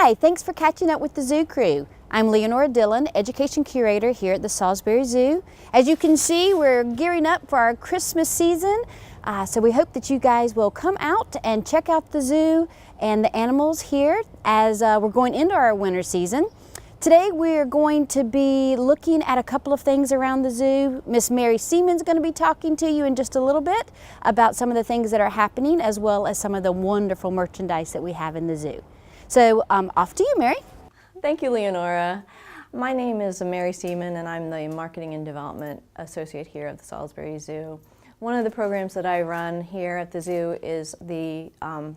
Hi, thanks for catching up with the Zoo Crew. I'm Leonora Dillon, Education Curator here at the Salisbury Zoo. As you can see, we're gearing up for our Christmas season, so we hope that you guys will come out and check out the zoo and the animals here as we're going into our winter season. Today we're going to be looking at a couple of things around the zoo. Miss Mary Seaman's going to be talking to you in just a little bit about some of the things that are happening, as well as some of the wonderful merchandise that we have in the zoo. So off to you, Mary. Thank you, Leonora. My name is Mary Seaman, and I'm the Marketing and Development Associate here at the Salisbury Zoo. One of the programs that I run here at the zoo is the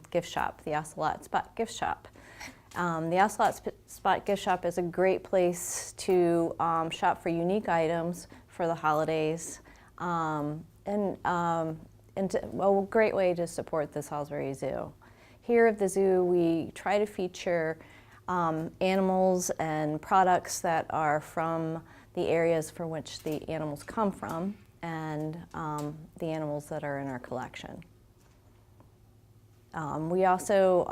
gift shop, the Ocelot Spot Gift Shop. The Ocelot Spot Gift Shop is a great place to shop for unique items for the holidays, and a great way to support the Salisbury Zoo. Here at the zoo, we try to feature animals and products that are from the areas from which the animals come from, and the animals that are in our collection. We also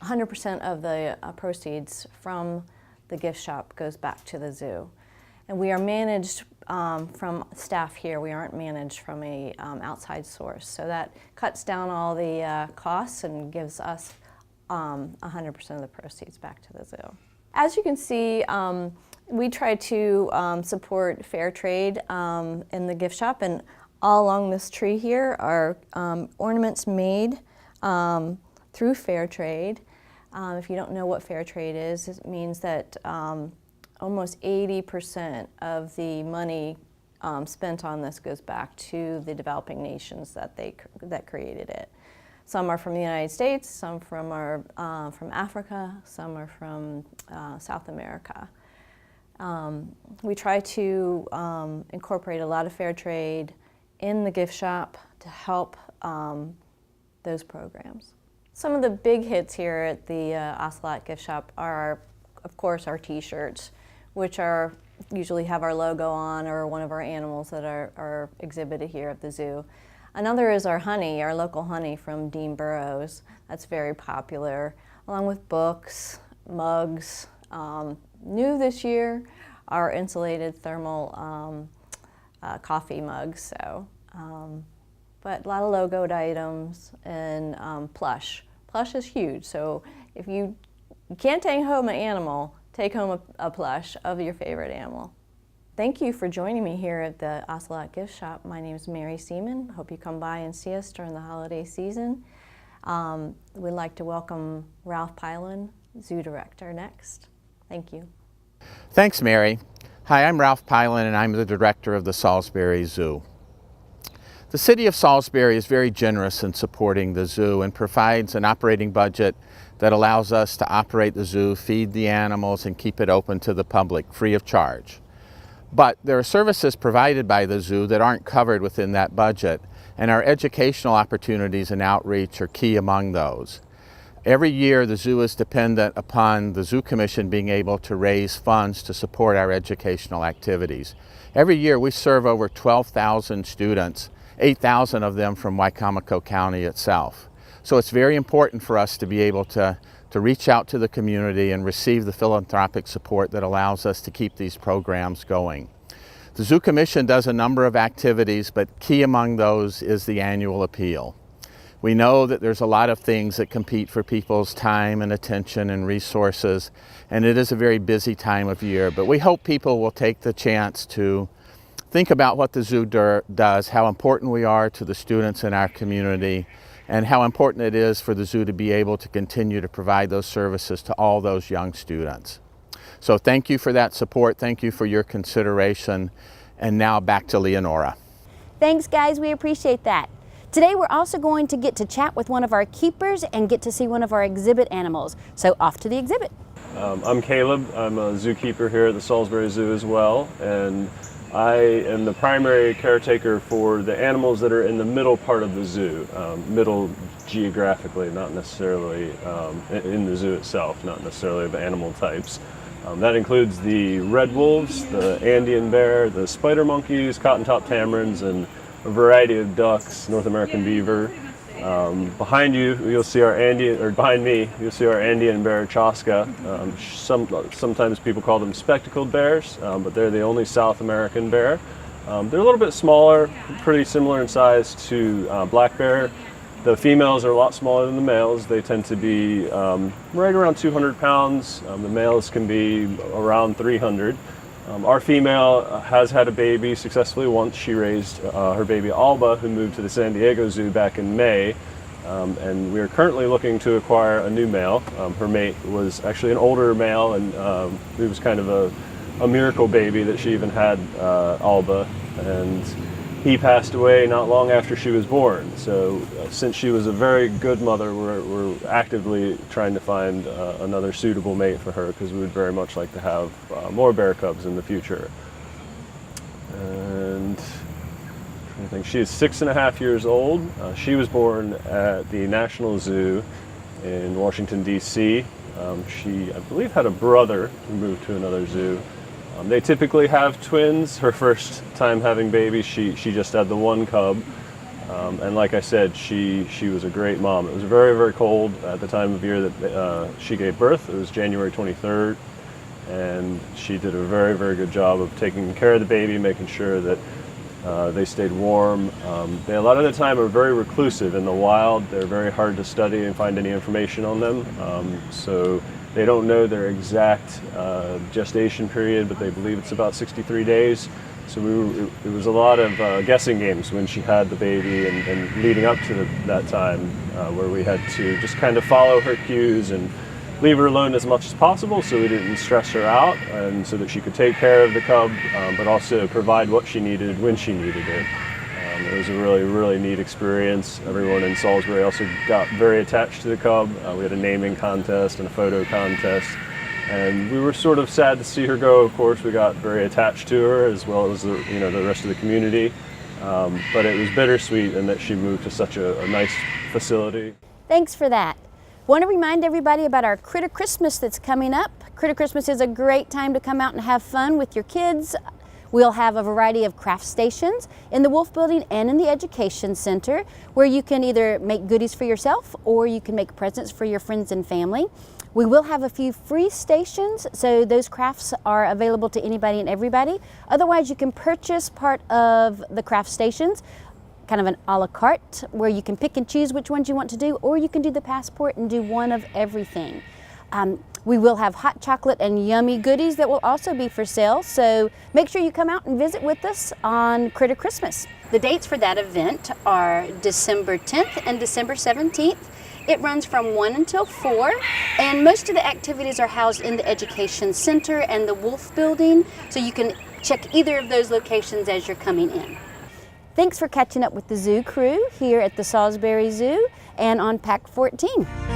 100% of the proceeds from the gift shop goes back to the zoo. And we are managed from staff here. We aren't managed from a outside source. So that cuts down all the costs and gives us 100% of the proceeds back to the zoo. As you can see, we try to support fair trade in the gift shop, and all along this tree here are ornaments made through fair trade. If you don't know what fair trade is, it means that almost 80% of the money spent on this goes back to the developing nations that created it. Some are from the United States, some from Africa, some are from South America. We try to incorporate a lot of fair trade in the gift shop to help those programs. Some of the big hits here at the Ocelot gift shop are, of course, our t-shirts, which usually have our logo on or one of our animals that are exhibited here at the zoo. Another is our honey, our local honey from Dean Burrows. That's very popular, along with books, mugs. New this year, our insulated thermal coffee mugs. But a lot of logoed items, and plush. Plush is huge, so if you can't take home an animal, take home a plush of your favorite animal. Thank you for joining me here at the Ocelot Gift Shop. My name is Mary Seaman. Hope you come by and see us during the holiday season. We'd like to welcome Ralph Pilon, Zoo Director, next. Thank you. Thanks, Mary. Hi, I'm Ralph Pilon, and I'm the Director of the Salisbury Zoo. The City of Salisbury is very generous in supporting the zoo and provides an operating budget that allows us to operate the zoo, feed the animals, and keep it open to the public free of charge. But there are services provided by the zoo that aren't covered within that budget, and our educational opportunities and outreach are key among those. Every year, the zoo is dependent upon the Zoo Commission being able to raise funds to support our educational activities. Every year, we serve over 12,000 students, 8,000 of them from Wicomico County itself. So it's very important for us to be able to reach out to the community and receive the philanthropic support that allows us to keep these programs going. The Zoo Commission does a number of activities, but key among those is the annual appeal. We know that there's a lot of things that compete for people's time and attention and resources, and it is a very busy time of year, but we hope people will take the chance to think about what the zoo does, how important we are to the students in our community, and how important it is for the zoo to be able to continue to provide those services to all those young students. So thank you for that support, thank you for your consideration, and now back to Leonora. Thanks, guys, we appreciate that. Today we're also going to get to chat with one of our keepers and get to see one of our exhibit animals. So off to the exhibit. I'm Caleb. I'm a zookeeper here at the Salisbury Zoo as well, and I am the primary caretaker for the animals that are in the middle part of the zoo, middle geographically, not necessarily in the zoo itself, not necessarily of animal types. That includes the red wolves, the Andean bear, the spider monkeys, cotton-top tamarins, and a variety of ducks, North American beaver, Behind you, you'll see our Andean, or behind me, you'll see our Andean bear, Chaska. Sometimes people call them spectacled bears, but they're the only South American bear. They're a little bit smaller, pretty similar in size to black bear. The females are a lot smaller than the males. They tend to be right around 200 pounds. The males can be around 300. Our female has had a baby successfully once. She raised her baby Alba, who moved to the San Diego Zoo back in May. And we are currently looking to acquire a new male. Her mate was actually an older male, and it was kind of a miracle baby that she even had Alba. And he passed away not long after she was born. So since she was a very good mother, we're actively trying to find another suitable mate for her, because we would very much like to have more bear cubs in the future. And I think she is 6.5 years old. She was born at the National Zoo in Washington, D.C. She, I believe, had a brother who moved to another zoo. They typically have twins. Her first time having babies, she just had the one cub. And like I said, she was a great mom. It was very, very cold at the time of year that she gave birth. It was January 23rd. And she did a very, very good job of taking care of the baby, making sure that they stayed warm. They, a lot of the time, are very reclusive in the wild. They're very hard to study and find any information on them. So they don't know their exact gestation period, but they believe it's about 63 days. So it was a lot of guessing games when she had the baby and leading up to that time, where we had to just kind of follow her cues and leave her alone as much as possible, so we didn't stress her out, and so that she could take care of the cub, but also provide what she needed when she needed it. It was a really, really neat experience. Everyone in Salisbury also got very attached to the cub. We had a naming contest and a photo contest, and we were sort of sad to see her go. Of course, we got very attached to her, as well as the rest of the community. But it was bittersweet in that she moved to such a nice facility. Thanks for that. Want to remind everybody about our Critter Christmas that's coming up. Critter Christmas is a great time to come out and have fun with your kids. We'll have a variety of craft stations in the Wolf Building and in the Education Center, where you can either make goodies for yourself or you can make presents for your friends and family. We will have a few free stations, so those crafts are available to anybody and everybody. Otherwise, you can purchase part of the craft stations, kind of an a la carte, where you can pick and choose which ones you want to do, or you can do the passport and do one of everything. We will have hot chocolate and yummy goodies that will also be for sale, so make sure you come out and visit with us on Critter Christmas. The dates for that event are December 10th and December 17th. It runs from 1 until 4, and most of the activities are housed in the Education Center and the Wolf Building, so you can check either of those locations as you're coming in. Thanks for catching up with the Zoo Crew here at the Salisbury Zoo and on Pack 14.